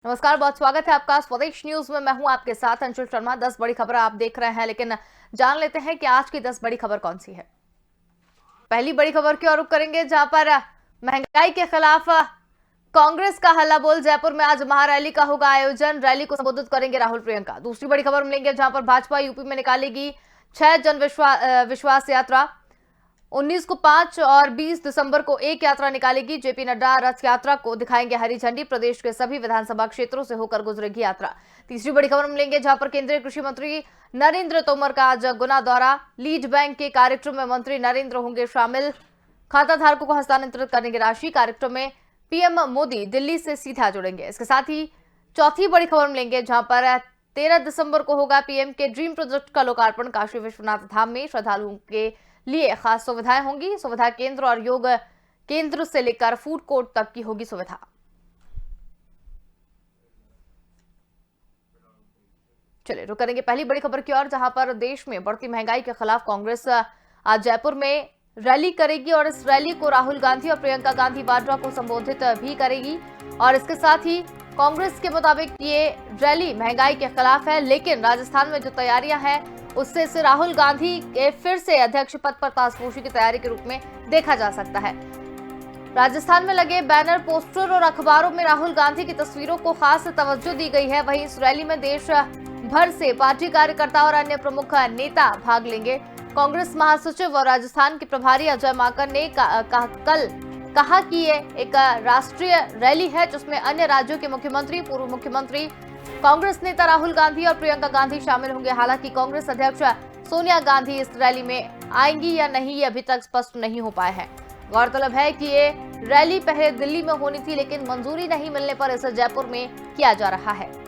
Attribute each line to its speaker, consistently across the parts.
Speaker 1: नमस्कार, बहुत स्वागत है आपका स्वदेश न्यूज में। मैं हूं आपके साथ अंशुल शर्मा। 10 बड़ी खबर आप देख रहे हैं, लेकिन जान लेते हैं कि आज की 10 बड़ी खबर कौन सी है। पहली बड़ी खबर की ओर रुख करेंगे, जहां पर महंगाई के खिलाफ कांग्रेस का हल्ला बोल। जयपुर में आज महारैली का होगा आयोजन। रैली को संबोधित करेंगे राहुल प्रियंका। दूसरी बड़ी खबर मिलेंगे, जहां पर भाजपा यूपी में निकालेगी 6 जन विश्वास यात्रा। 19 को 5 और 20 दिसंबर को एक यात्रा निकालेगी। जेपी नड्डा रथ यात्रा को दिखाएंगे हरी झंडी। प्रदेश के सभी विधानसभा क्षेत्रों से होकर गुजरेगी यात्रा। तीसरी बड़ी खबर मिलेंगे, जहां पर केंद्रीय कृषि मंत्री नरेंद्र तोमर का आज गुना दौरा। लीड बैंक के कार्यक्रम में मंत्री नरेंद्र होंगे शामिल। खाता धारकों को हस्तांतरित करने की राशि। कार्यक्रम में पीएम मोदी दिल्ली से सीधा जुड़ेंगे। इसके साथ ही चौथी बड़ी खबर मिलेंगे, जहां पर 13 दिसंबर को होगा पीएम के ड्रीम प्रोजेक्ट का लोकार्पण। काशी विश्वनाथ धाम में श्रद्धालुओं के लिए खास सुविधाएं होंगी। सुविधा केंद्र और योग केंद्र से लेकर फूड कोर्ट तक की होगी सुविधा। चलिए रुक करेंगे पहली बड़ी खबर की ओर, जहां पर देश में बढ़ती महंगाई के खिलाफ कांग्रेस आज जयपुर में रैली करेगी और इस रैली को राहुल गांधी और प्रियंका गांधी वाड्रा को संबोधित भी करेगी। और इसके साथ ही कांग्रेस के मुताबिक ये रैली महंगाई के खिलाफ है, लेकिन राजस्थान में जो तैयारियां हैं उससे इसे राहुल गांधी के फिर से अध्यक्ष पद पर ताजपोशी की तैयारी के रूप में देखा जा सकता है। राजस्थान में लगे बैनर, पोस्टर और अखबारों में राहुल गांधी की तस्वीरों को खास तवज्जो दी गई है। वहीं इस रैली में देश भर से पार्टी कार्यकर्ता और अन्य प्रमुख नेता भाग लेंगे। कांग्रेस महासचिव और राजस्थान के प्रभारी अजय माकन ने कल कहा कि ये एक राष्ट्रीय रैली है, जिसमें अन्य राज्यों के मुख्यमंत्री, पूर्व मुख्यमंत्री, कांग्रेस नेता राहुल गांधी और प्रियंका गांधी शामिल होंगे। हालांकि कांग्रेस अध्यक्ष सोनिया गांधी इस रैली में आएंगी या नहीं, ये अभी तक स्पष्ट नहीं हो पाया है। गौरतलब है कि ये रैली पहले दिल्ली में होनी थी, लेकिन मंजूरी नहीं मिलने पर इसे जयपुर में किया जा रहा है।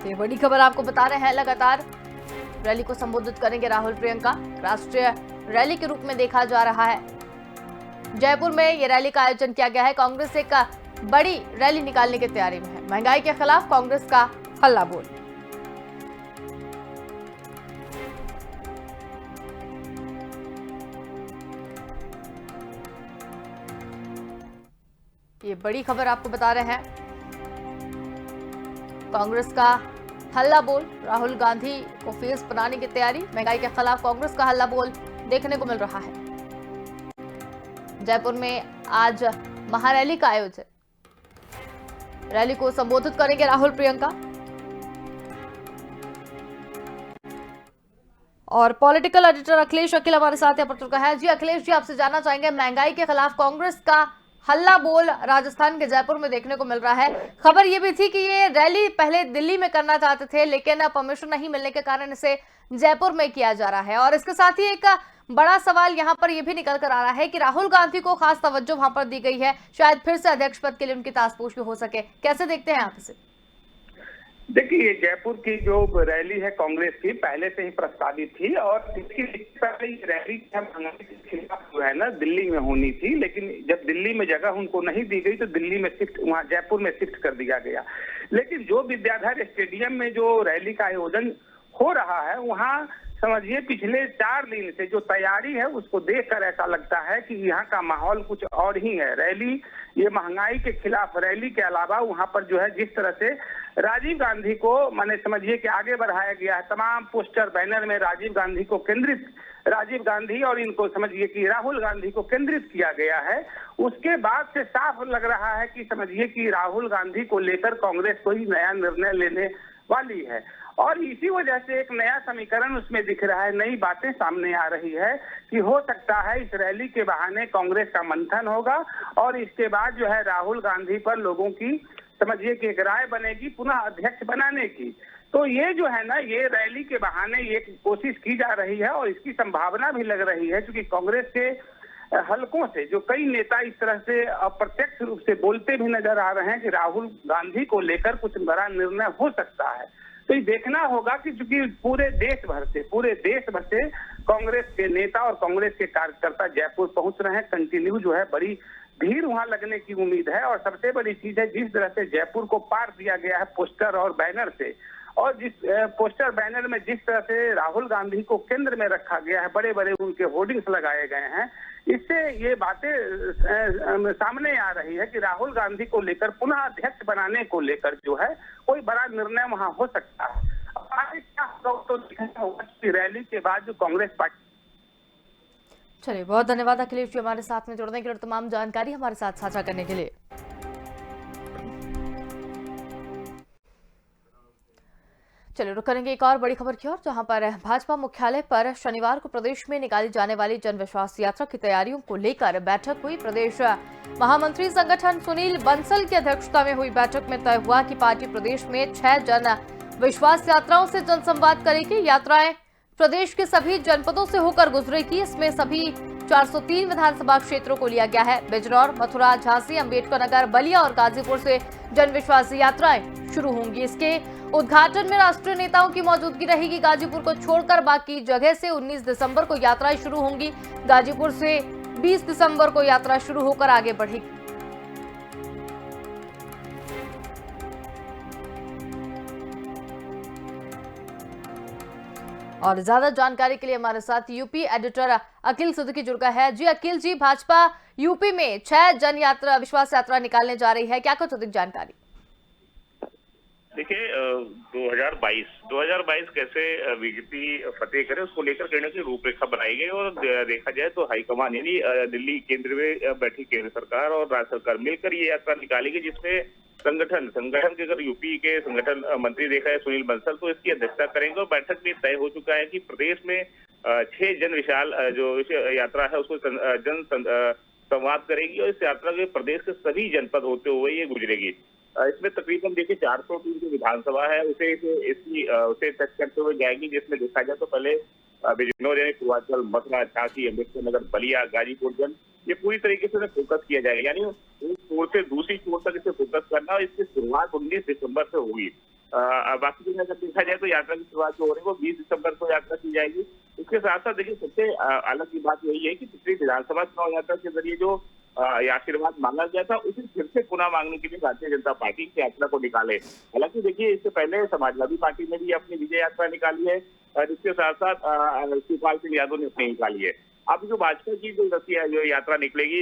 Speaker 1: ये बड़ी खबर आपको बता रहे हैं। लगातार रैली को संबोधित करेंगे राहुल प्रियंका। राष्ट्रीय रैली के रूप में देखा जा रहा है। जयपुर में ये रैली का आयोजन किया गया है। कांग्रेस एक बड़ी रैली निकालने की तैयारी में है। महंगाई के खिलाफ कांग्रेस का हल्ला बोल। ये बड़ी खबर आपको बता रहे हैं। कांग्रेस का हल्ला बोल, राहुल गांधी को फेस बनाने की तैयारी। महंगाई के खिलाफ कांग्रेस का हल्ला बोल देखने को मिल रहा है। जयपुर में आज महारैली का आयोजन। रैली को संबोधित करेंगे राहुल प्रियंका। और पॉलिटिकल एडिटर अखिलेश अखिल हमारे साथ यहाँ पर चुका है। जी अखिलेश जी, आपसे जानना चाहेंगे, महंगाई के खिलाफ कांग्रेस का हल्ला बोल राजस्थान के जयपुर में देखने को मिल रहा है। खबर ये भी थी कि ये रैली पहले दिल्ली में करना चाहते थे, लेकिन परमिशन नहीं मिलने के कारण इसे जयपुर में किया जा रहा है। और इसके साथ ही एक बड़ा सवाल यहाँ पर यह भी निकल कर आ रहा है कि राहुल गांधी को खास तवज्जो वहां पर दी गई है, शायद फिर से अध्यक्ष पद के लिए उनकी ताजपोशी हो सके। कैसे देखते हैं आप इसे?
Speaker 2: देखिए, जयपुर की जो रैली है कांग्रेस की पहले से ही प्रस्तावित थी और इसकी पहले रैली महंगाई के खिलाफ जो है ना दिल्ली में होनी थी, लेकिन जब दिल्ली में जगह उनको नहीं दी गई तो दिल्ली में शिफ्ट, वहाँ जयपुर में शिफ्ट कर दिया गया। लेकिन जो विद्याधर स्टेडियम में जो रैली का आयोजन हो रहा है, वहाँ समझिए पिछले 4 दिन से जो तैयारी है उसको देखकर ऐसा लगता है कि यहाँ का माहौल कुछ और ही है। रैली, ये महंगाई के खिलाफ रैली के अलावा वहाँ पर जो है जिस तरह से राजीव गांधी को माने समझिए कि आगे बढ़ाया गया है, तमाम पोस्टर बैनर में राजीव गांधी को केंद्रित, राजीव गांधी और इनको समझिए कि राहुल गांधी को केंद्रित किया गया है। उसके बाद से साफ लग रहा है कि समझिए कि राहुल गांधी को लेकर कांग्रेस कोई नया निर्णय लेने वाली है और इसी वजह से एक नया समीकरण उसमें दिख रहा है, नई बातें सामने आ रही है कि हो सकता है इस रैली के बहाने कांग्रेस का मंथन होगा और इसके बाद जो है राहुल गांधी पर लोगों की समझिए कि एक राय बनेगी पुनः अध्यक्ष बनाने की। तो ये जो है ना, ये रैली के बहाने ये कोशिश की जा रही है और इसकी संभावना भी लग रही है, क्योंकि कांग्रेस के हलकों से जो कई नेता इस तरह से अप्रत्यक्ष रूप से बोलते भी नजर आ रहे हैं कि राहुल गांधी को लेकर कुछ बड़ा निर्णय हो सकता है। तो ये देखना होगा कि चूंकि पूरे देश भर से कांग्रेस के नेता और कांग्रेस के कार्यकर्ता जयपुर पहुंच रहे हैं, कंटिन्यू जो है बड़ी भीड़ वहां लगने की उम्मीद है। और सबसे बड़ी चीज है, जिस तरह से जयपुर को पार दिया गया है पोस्टर और बैनर से, और जिस पोस्टर बैनर में जिस तरह से राहुल गांधी को केंद्र में रखा गया है, बड़े बड़े उनके होर्डिंग्स लगाए गए हैं, इससे ये बातें सामने आ रही है कि राहुल गांधी को लेकर पुनः अध्यक्ष बनाने को लेकर जो है कोई बड़ा निर्णय वहां हो सकता है। अब आगे क्या होगा तो देखना होगा कि रैली के बाद जो कांग्रेस पार्टी।
Speaker 1: चलिए, बहुत धन्यवाद अखिलेश जी हमारे साथ में जुड़ने के लिए, तमाम जानकारी हमारे साथ साझा करने के लिए। चलिए, रुक करेंगे एक और बड़ी खबर की ओर, जहां पर भाजपा मुख्यालय पर शनिवार को प्रदेश में निकाली जाने वाली जन विश्वास यात्रा की तैयारियों को लेकर बैठक हुई। प्रदेश महामंत्री संगठन सुनील बंसल की अध्यक्षता में हुई बैठक में तय हुआ कि पार्टी प्रदेश में 6 जन विश्वास यात्राओं से जनसंवाद करेगी। यात्राएं प्रदेश के सभी जनपदों से होकर गुजरेगी। इसमें सभी 403 विधानसभा क्षेत्रों को लिया गया है। बिजनौर, मथुरा, झांसी, अम्बेडकर नगर, बलिया और गाजीपुर से जन विश्वास यात्राएं शुरू होंगी। इसके उद्घाटन में राष्ट्रीय नेताओं की मौजूदगी रहेगी। गाजीपुर को छोड़कर बाकी जगह से 19 दिसंबर को यात्राएं शुरू होंगी। गाजीपुर से 20 दिसंबर को यात्रा शुरू होकर आगे बढ़ेगी। और ज्यादा जानकारी के लिए हमारे साथ यूपी एडिटर अखिल सिद्दीकी जुड़ गए हैं। जी अखिल जी, भाजपा यूपी में 6 जन यात्रा विश्वास यात्रा निकालने जा रही है, क्या कुछ अधिक जानकारी?
Speaker 3: देखिए, 2022 कैसे बीजेपी फतेह करे उसको लेकर कहीं ना कहीं रूपरेखा बनाई गई। और देखा जाए तो हाईकमान यानी दिल्ली केंद्र में बैठी केंद्र सरकार और राज्य सरकार मिलकर ये यात्रा निकालेगी, जिसमें संगठन के अगर यूपी के संगठन मंत्री देखा है सुनील बंसल, तो इसकी अध्यक्षता करेंगे। और बैठक में तय हो चुका है कि प्रदेश में 6 जन विशाल जो यात्रा है उसको जन संवाद करेगी और इस यात्रा के प्रदेश के सभी जनपद होते हुए ये गुजरेगी। इसमें तकरीबन देखिए 403 जो विधानसभा है उसे टच करते हुए जाएगी, जिसमें देखा जाए तो पहले बिजनौर यानी पूर्वांचल, मथुरा, झांसी, अम्बेडकर नगर, बलिया, गाजीपुर जन, ये पूरी तरीके से फोकस किया जाएगा। यानी एक छोर से दूसरी छोर तक इसे फोकस करना, और इसकी शुरुआत 19 दिसंबर से होगी। बाकी जगह अगर देखा जाए तो यात्रा की शुरुआत जो हो रही है वो 20 दिसंबर को यात्रा की जाएगी। इसके साथ साथ देखिए सबसे अलग की बात यही है कि पिछली विधानसभा चुनाव यात्रा के जरिए जो आशीर्वाद मांगा गया था, उसे फिर से पुनः मांगने के लिए भारतीय जनता पार्टी इस यात्रा को निकाले। हालांकि देखिए इससे पहले समाजवादी पार्टी ने भी अपनी विजय यात्रा निकाली है, और इसके साथ साथ शिवपाल सिंह यादव ने अपनी निकाली है। अब जो भाजपा की जो यात्रा निकलेगी,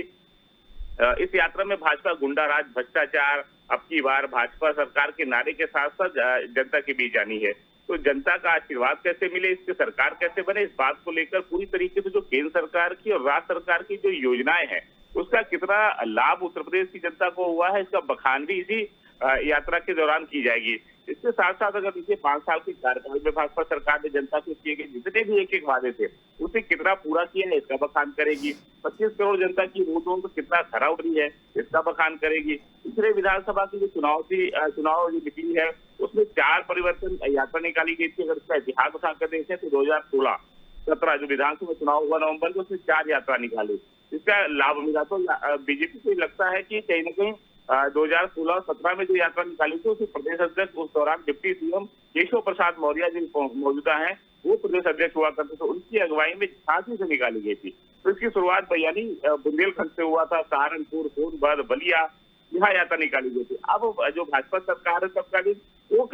Speaker 3: इस यात्रा में भाजपा गुंडा राज, भ्रष्टाचार, अब की बार भाजपा सरकार के नारे के साथ साथ जनता के बीच जानी है। तो जनता का आशीर्वाद कैसे मिले, इसकी सरकार कैसे बने, इस बात को लेकर पूरी तरीके से जो केंद्र सरकार की और राज्य सरकार की जो योजनाएं हैं उसका कितना लाभ उत्तर प्रदेश की जनता को हुआ है, इसका बखान भी इसी यात्रा के दौरान की जाएगी। इसके साथ साथ अगर देखिए 5 साल के कार्यकाल में भाजपा सरकार ने जनता से किए गए जितने भी एक वादे थे उसे कितना पूरा किया है, इसका बखान करेगी। 25 करोड़ जनता की वोटों को कितना खरा उतरी है, इसका बखान करेगी। पिछले विधानसभा की जो चुनाव जो निकली है उसमें 4 परिवर्तन यात्रा निकाली गई थी। अगर इसका इतिहास उठाकर देखें तो 2016-17 जो विधानसभा चुनाव हुआ नवंबर में, उसमें 4 यात्रा निकाली, इसका लाभ मिला। तो बीजेपी को लगता है कि कहीं न कहीं 2016 और 17 में जो यात्रा निकाली थी उसे प्रदेश अध्यक्ष उस दौरान डिप्टी सीएम केशव प्रसाद मौर्य जो मौजूदा हैं वो प्रदेश अध्यक्ष हुआ करते थे, उनकी अगुवाई में झांसी से निकाली गई थी। तो इसकी शुरुआत यानी बुंदेलखंड से हुआ था, सहारनपुर, सोनभद्र, बलिया, यहाँ यात्रा निकाली गई थी। अब जो भाजपा सरकार है तत्कालीन वो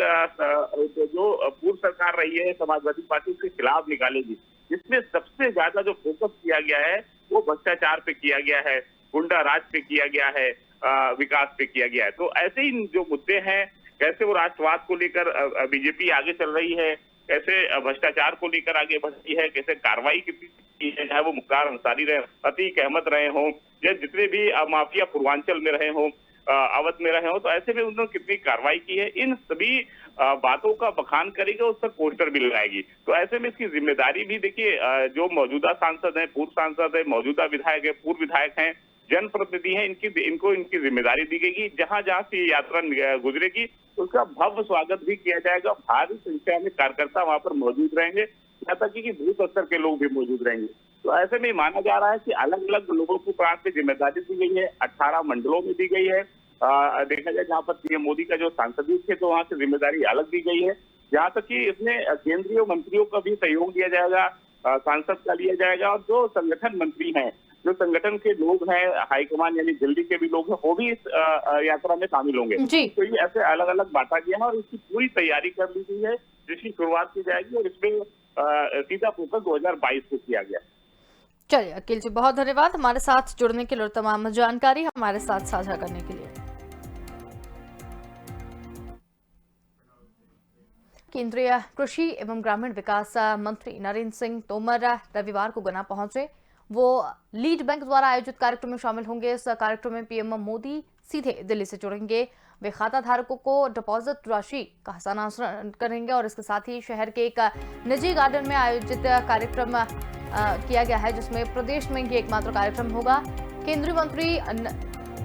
Speaker 3: जो पूर्व सरकार रही है समाजवादी पार्टी के खिलाफ निकालेगी, जिसमें सबसे ज्यादा जो फोकस किया गया है वो भ्रष्टाचार पे किया गया है, गुंडा राज पे किया गया है, विकास पे किया गया है। तो ऐसे ही जो मुद्दे हैं, कैसे वो राष्ट्रवाद को लेकर बीजेपी आगे चल रही है, कैसे भ्रष्टाचार को लेकर आगे बढ़ रही है, कैसे कार्रवाई की है, चाहे वो मुख्तार अंसारी रहे, अतीक अहमद रहे हों या जितने भी माफिया पूर्वांचल में रहे हों, अवध में रहे हो, तो ऐसे में उन्होंने कितनी कार्रवाई की है, इन सभी बातों का बखान करेगा, उस पर पोस्टर भी लगाएगी। तो ऐसे में इसकी जिम्मेदारी भी देखिए जो मौजूदा सांसद हैं, पूर्व सांसद है, मौजूदा विधायक है, पूर्व विधायक हैं, जनप्रतिनिधि हैं, इनकी जिम्मेदारी दी गई। जहां जहां से ये यात्रा गुजरेगी उसका भव्य स्वागत भी किया जाएगा। भारी संख्या में कार्यकर्ता वहां पर मौजूद रहेंगे, यहाँ तक कि बूथ स्तर के लोग भी मौजूद रहेंगे। तो ऐसे में माना जा रहा है कि अलग अलग लोगों को प्रांत में जिम्मेदारी दी गई है, 18 मंडलों में दी गई है। देखा जाए जहाँ पर पीएम मोदी का जो सांसदीय थे तो वहाँ से जिम्मेदारी अलग दी गई है, जहाँ तक कि इसमें केंद्रीय मंत्रियों का भी सहयोग दिया जाएगा, सांसद का लिया जाएगा, और जो संगठन मंत्री हैं जो संगठन के लोग हैं, हाईकमान यानी दिल्ली के भी लोग हैं, वो भी इस यात्रा में शामिल होंगे।
Speaker 1: जी।
Speaker 3: तो ये ऐसे अलग अलग बांटा गया है और इसकी पूरी तैयारी कर ली गई है, जिसकी शुरुआत की जाएगी और इसमें सीधा फोकस 2022 पे किया गया।
Speaker 1: चलिए अखिल जी, बहुत धन्यवाद हमारे साथ जुड़ने के लिए और तमाम जानकारी हमारे साथ साझा करने के लिए। केंद्रीय कृषि एवं ग्रामीण विकास मंत्री नरेंद्र सिंह तोमर रविवार को गुना पहुंचे। वो लीड बैंक द्वारा आयोजित कार्यक्रम में शामिल होंगे। इस कार्यक्रम में पीएम मोदी सीधे दिल्ली से जुड़ेंगे। वे खाता धारकों को डिपॉजिट राशि का हस्तांतरण करेंगे और इसके साथ ही शहर के एक निजी गार्डन में आयोजित कार्यक्रम किया गया है, जिसमें प्रदेश में ये एकमात्र कार्यक्रम होगा। केंद्रीय मंत्री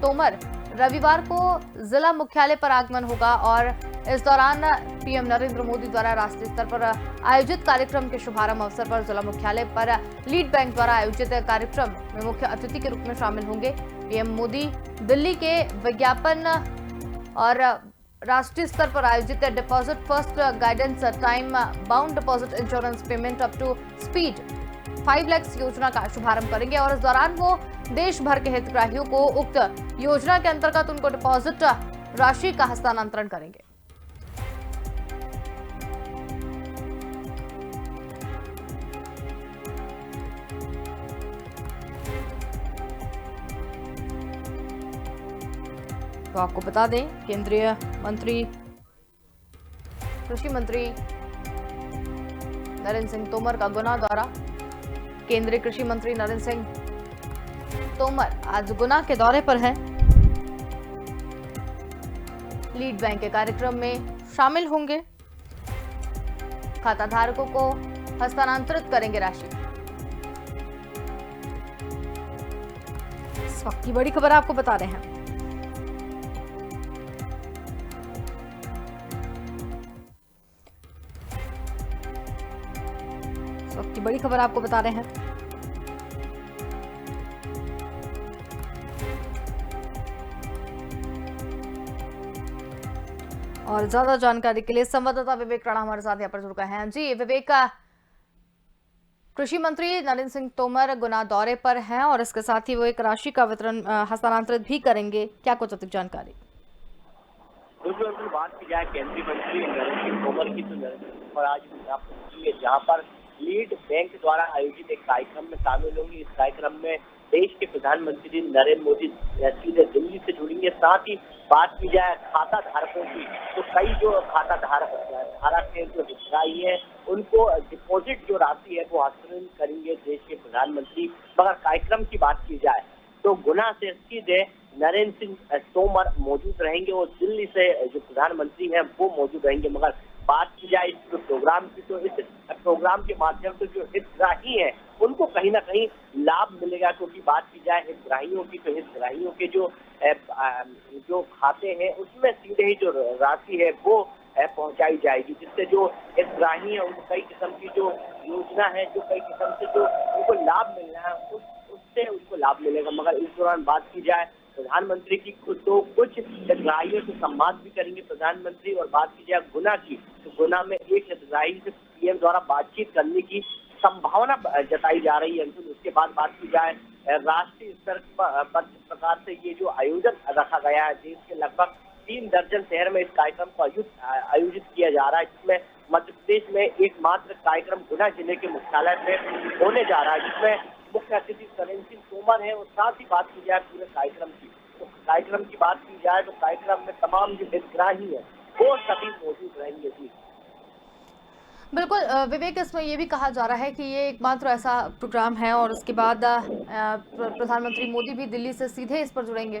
Speaker 1: तोमर रविवार को जिला मुख्यालय पर आगमन होगा और इस दौरान पीएम नरेंद्र मोदी द्वारा राष्ट्रीय स्तर पर आयोजित कार्यक्रम के शुभारंभ अवसर पर जिला मुख्यालय पर लीड बैंक द्वारा आयोजित कार्यक्रम में मुख्य अतिथि के रूप में शामिल होंगे। पीएम मोदी दिल्ली के विज्ञापन और राष्ट्रीय स्तर पर आयोजित deposit first guidance time bound deposit insurance payment up to speed 5 lakh योजना का शुभारंभ करेंगे और इस दौरान वो देश भर के हितग्राहियों को उक्त योजना के अंतर्गत उनको डिपॉजिट राशि का हस्तांतरण करेंगे। तो आपको बता दें, केंद्रीय मंत्री कृषि मंत्री नरेंद्र सिंह तोमर का गुना दौरा। केंद्रीय कृषि मंत्री नरेंद्र सिंह तोमर आज गुना के दौरे पर हैं। लीड बैंक के कार्यक्रम में शामिल होंगे। खाता धारकों को हस्तांतरित करेंगे राशि। इस वक्त की बड़ी खबर आपको बता रहे हैं। इस वक्त की बड़ी खबर आपको बता रहे हैं। और ज्यादा जानकारी के लिए संवाददाता विवेक राणा हमारे साथ यहाँ पर जुड़ गए हैं। जी विवेक, कृषि मंत्री नरेंद्र सिंह तोमर गुना दौरे पर हैं और इसके साथ ही वो एक राशि का वितरण हस्तांतरित भी करेंगे, क्या कुछ अधिक जानकारी?
Speaker 4: दूसरी बात की जाए केंद्रीय मंत्री नरेंद्र सिंह तोमर की, तो नरेंद्र सिंह तोमर आज जहाँ पर लीड बैंक द्वारा आयोजित एक कार्यक्रम में शामिल होंगे। इस कार्यक्रम में देश के प्रधानमंत्री नरेंद्र मोदी सीधे दिल्ली से जुड़ेंगे। साथ ही बात की जाए खाता धारकों की, तो कई जो खाता धारक के जो हितग्राही है उनको डिपॉजिट जो राशि है वो हस्तांतरित करेंगे देश के प्रधानमंत्री। मगर कार्यक्रम की बात की जाए तो गुना से सीधे नरेंद्र सिंह तोमर मौजूद रहेंगे और दिल्ली से जो प्रधानमंत्री हैं वो मौजूद रहेंगे। मगर बात की जाए इस प्रोग्राम की, तो इस प्रोग्राम के माध्यम से जो हितग्राही हैं उनको कहीं ना कहीं लाभ मिलेगा, क्योंकि बात की जाए हितग्राहियों की, तो हितग्राहियों के जो खाते हैं उसमें सीधे ही जो राशि है वो पहुंचाई जाएगी, जिससे जो हितग्राही है उनको कई किस्म की जो योजना है, जो कई किस्म से जो उनको लाभ मिलना है उससे उनको लाभ मिलेगा। मगर इस दौरान बात की जाए प्रधानमंत्री की, तो कुछ हितग्राहियों से संवाद भी करेंगे प्रधानमंत्री। और बात की जाए गुना की, तो गुना में एक हितग्राही से पीएम द्वारा बातचीत करने की संभावना जताई जा रही है। उसके बाद बात की जाए राष्ट्रीय स्तर पर जिस प्रकार से ये जो आयोजन रखा गया है, देश के लगभग 3 दर्जन शहर में इस कार्यक्रम को आयोजित किया जा रहा है, जिसमें मध्य प्रदेश में एकमात्र कार्यक्रम गुना जिले के मुख्यालय में होने जा रहा है, जिसमें मुख्य अतिथि नरेंद्र सिंह तोमर है। और साथ ही बात की जाए पूरे कार्यक्रम की, तो कार्यक्रम की बात की जाए तो कार्यक्रम में तमाम जो हितग्राही है वो सभी मौजूद रहेंगे। जी
Speaker 1: बिल्कुल विवेक, इसमें ये भी कहा जा रहा है कि ये एकमात्र ऐसा प्रोग्राम है और उसके बाद प्रधानमंत्री मोदी भी दिल्ली से सीधे इस पर जुड़ेंगे।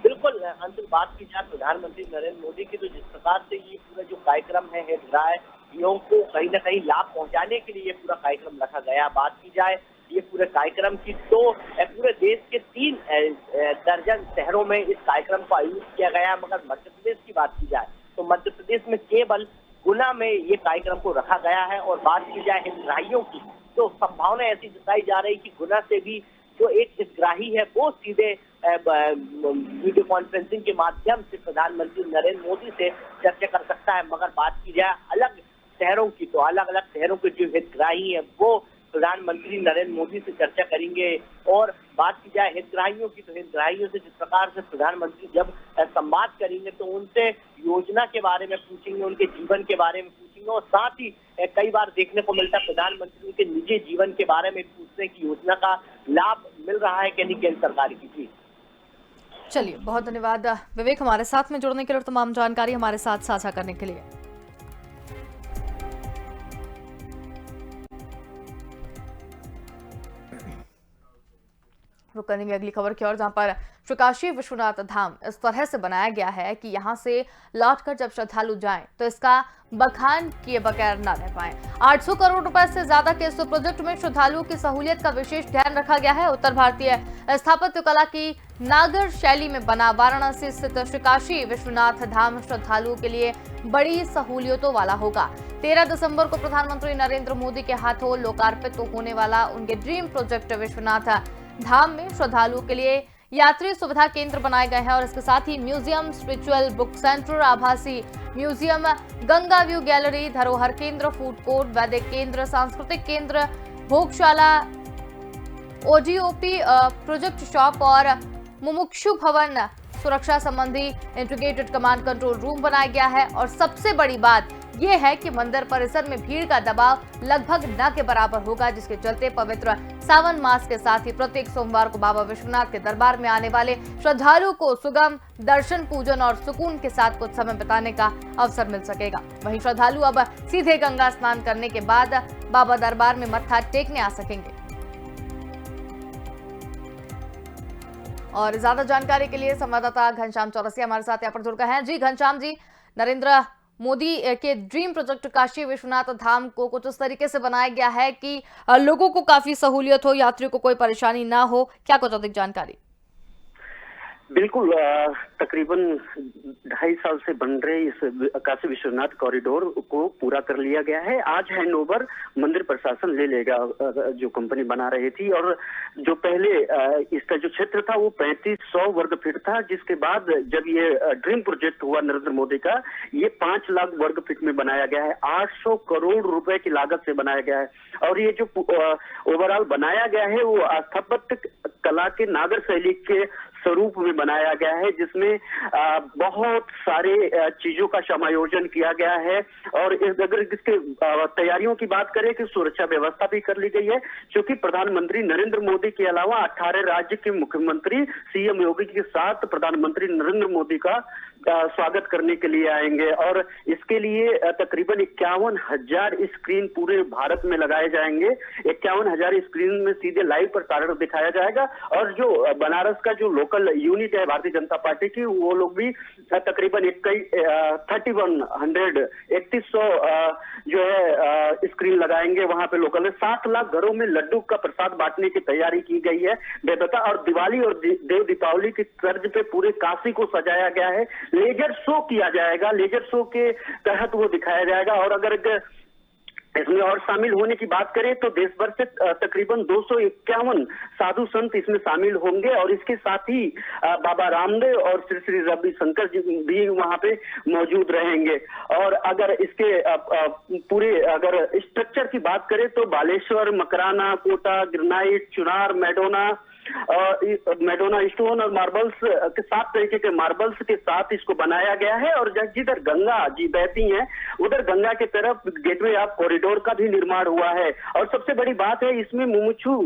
Speaker 4: बिल्कुल, अंतिम बात की जाए प्रधानमंत्री नरेंद्र मोदी की, तो जिस प्रकार से ये पूरा जो कार्यक्रम है हितग्राहियों को कहीं ना कहीं लाभ पहुंचाने के लिए ये पूरा कार्यक्रम रखा गया। बात की जाए ये पूरे कार्यक्रम की, तो पूरे देश के 3 दर्जन शहरों में इस कार्यक्रम को आयोजित किया गया। मगर मध्य प्रदेश की बात की जाए तो मध्य प्रदेश में केवल गुना में ये कार्यक्रम को रखा गया है। और बात की जाए हितग्राहियों की, तो संभावना ऐसी जताई जा रही कि गुना से भी जो एक हितग्राही है वो सीधे वीडियो कॉन्फ्रेंसिंग के माध्यम से प्रधानमंत्री नरेंद्र मोदी से चर्चा कर सकता है। मगर बात की जाए अलग शहरों की, तो अलग अलग शहरों के जो हितग्राही है वो प्रधानमंत्री नरेंद्र मोदी से चर्चा करेंगे। और बात की जाए हितग्राहियों की, तो हितग्राहियों से जिस प्रकार से प्रधानमंत्री जब संवाद करेंगे तो उनसे योजना के बारे में पूछेंगे, उनके जीवन के बारे में पूछेंगे, और साथ ही कई बार देखने को मिलता है प्रधानमंत्री के निजी जीवन के बारे में पूछने की योजना का लाभ मिल रहा है कि नहीं केंद्र सरकार की। जी
Speaker 1: चलिए, बहुत धन्यवाद विवेक, हमारे साथ में जुड़ने के लिए और तमाम जानकारी हमारे साथ साझा करने के लिए। रुक करेंगे अगली खबर की ओर, जहां पर श्री काशी विश्वनाथ धाम इस तरह से बनाया गया है कि यहां से लौटकर जब श्रद्धालु जाएं तो इसका बखान किए बगैर न रह पाए। 800 करोड़ रुपए से ज्यादा के इस प्रोजेक्ट में श्रद्धालुओं की सहूलियत का विशेष ध्यान रखा गया है। उत्तर भारतीय स्थापत्य कला की नागर शैली में बना वाराणसी स्थित श्री काशी विश्वनाथ धाम श्रद्धालुओं के लिए बड़ी सहूलियतों वाला होगा। 13 दिसंबर को प्रधानमंत्री नरेंद्र मोदी के हाथों लोकार्पित होने वाला उनके ड्रीम प्रोजेक्ट विश्वनाथ धाम में श्रद्धालुओं के लिए यात्री सुविधा केंद्र बनाए गए हैं और इसके साथ ही म्यूजियम, स्पिरिचुअल बुक सेंटर, आभासी म्यूजियम, गंगा व्यू गैलरी, धरोहर केंद्र, फूड कोर्ट, वैदिक केंद्र, सांस्कृतिक केंद्र, भोगशाला, ओजीओपी, प्रोजेक्ट शॉप और मुमुक्षु भवन, सुरक्षा संबंधी इंटीग्रेटेड कमांड कंट्रोल रूम बनाया गया है। और सबसे बड़ी बात यह है कि मंदिर परिसर में भीड़ का दबाव लगभग न के बराबर होगा, जिसके चलते पवित्र सावन मास के साथ ही प्रत्येक सोमवार को बाबा विश्वनाथ के दरबार में आने वाले श्रद्धालुओं को सुगम दर्शन, पूजन और सुकून के साथ कुछ समय बिताने का अवसर मिल सकेगा। वहीं श्रद्धालु अब सीधे गंगा स्नान करने के बाद बाबा दरबार में मत्था टेकने आ सकेंगे। और ज्यादा जानकारी के लिए संवाददाता घनश्याम चौरसिया हमारे साथ यहाँ पर जुड़ गए हैं। जी घनश्याम जी, नरेंद्र मोदी के ड्रीम प्रोजेक्ट काशी विश्वनाथ धाम को कुछ इस तरीके से बनाया गया है कि लोगों को काफी सहूलियत हो, यात्रियों को कोई परेशानी ना हो, क्या कुछ अधिक जानकारी?
Speaker 5: बिल्कुल, तकरीबन 2.5 साल से बन रहे इस काशी विश्वनाथ कॉरिडोर को पूरा कर लिया गया है। आज हैंडओवर मंदिर प्रशासन ले लेगा, जो कंपनी बना रही थी। और जो पहले इसका जो क्षेत्र था वो 3500 वर्ग फीट था, जिसके बाद जब ये ड्रीम प्रोजेक्ट हुआ नरेंद्र मोदी का, ये 5 लाख वर्ग फीट में बनाया गया है। 800 करोड़ रुपए की लागत से बनाया गया है। और ये जो ओवरऑल बनाया गया है वो स्थापत्य कला के नागर शैली के स्वरूप में बनाया गया है, जिसमें बहुत सारे चीजों का समायोजन किया गया है। और अगर इसके तैयारियों की बात करें कि सुरक्षा व्यवस्था भी कर ली गई है, क्योंकि प्रधानमंत्री नरेंद्र मोदी के अलावा 18 राज्य के मुख्यमंत्री सीएम योगी के साथ प्रधानमंत्री नरेंद्र मोदी का स्वागत करने के लिए आएंगे। और इसके लिए तकरीबन 51,000 स्क्रीन पूरे भारत में लगाए जाएंगे। 51,000 स्क्रीन में सीधे लाइव प्रसारण दिखाया जाएगा। और जो बनारस का जो लोकल यूनिट है भारतीय जनता पार्टी की, वो लोग भी तकरीबन 3100 जो है स्क्रीन लगाएंगे वहां पे लोकल। 7 लाख घरों में लड्डू का प्रसाद बांटने की तैयारी की गई है बेबता। और दिवाली और देव दीपावली की तर्ज पे पूरे काशी को सजाया गया है। लेजर शो किया जाएगा, लेजर शो के तहत वो दिखाया जाएगा। और अगर इसमें और शामिल होने की बात करें तो देश भर से तकरीबन 251 साधु संत इसमें शामिल होंगे। और इसके साथ ही बाबा रामदेव और श्री श्री रविशंकर जी भी वहां पे मौजूद रहेंगे। और अगर इसके पूरे अगर स्ट्रक्चर की बात करें तो Baleshwar, Makrana, Kota, granite, Chunar, Madonna stone और मार्बल्स के 7 तरीके के मार्बल्स के साथ इसको बनाया गया है। और जिधर गंगा जी बहती है उधर गंगा के तरफ गेटवे ऑफ कॉरिडोर का भी निर्माण हुआ है। और सबसे बड़ी बात है इसमें मुमुक्षु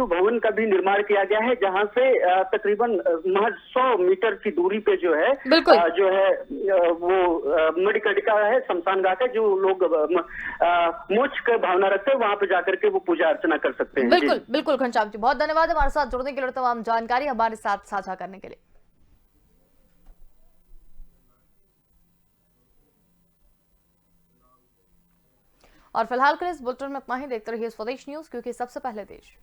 Speaker 5: भवन का भी निर्माण किया गया है, जहां से तकरीबन महज 100 मीटर की दूरी पे जो है वो मणिकर्णिका है, शमशान घाट है। जो लोग मोक्ष का भावना रखते हैं वहां पे जाकर के वो पूजा अर्चना कर सकते हैं।
Speaker 1: बिल्कुल बिल्कुल घनश्याम जी, बहुत धन्यवाद हमारे साथ जुड़ने के लिए, तमाम जानकारी हमारे साथ साझा करने के लिए। और फिलहाल के लिए इस बुलेटिन में इतना ही। देखते रहिए स्वदेश न्यूज, क्योंकि सबसे पहले देश।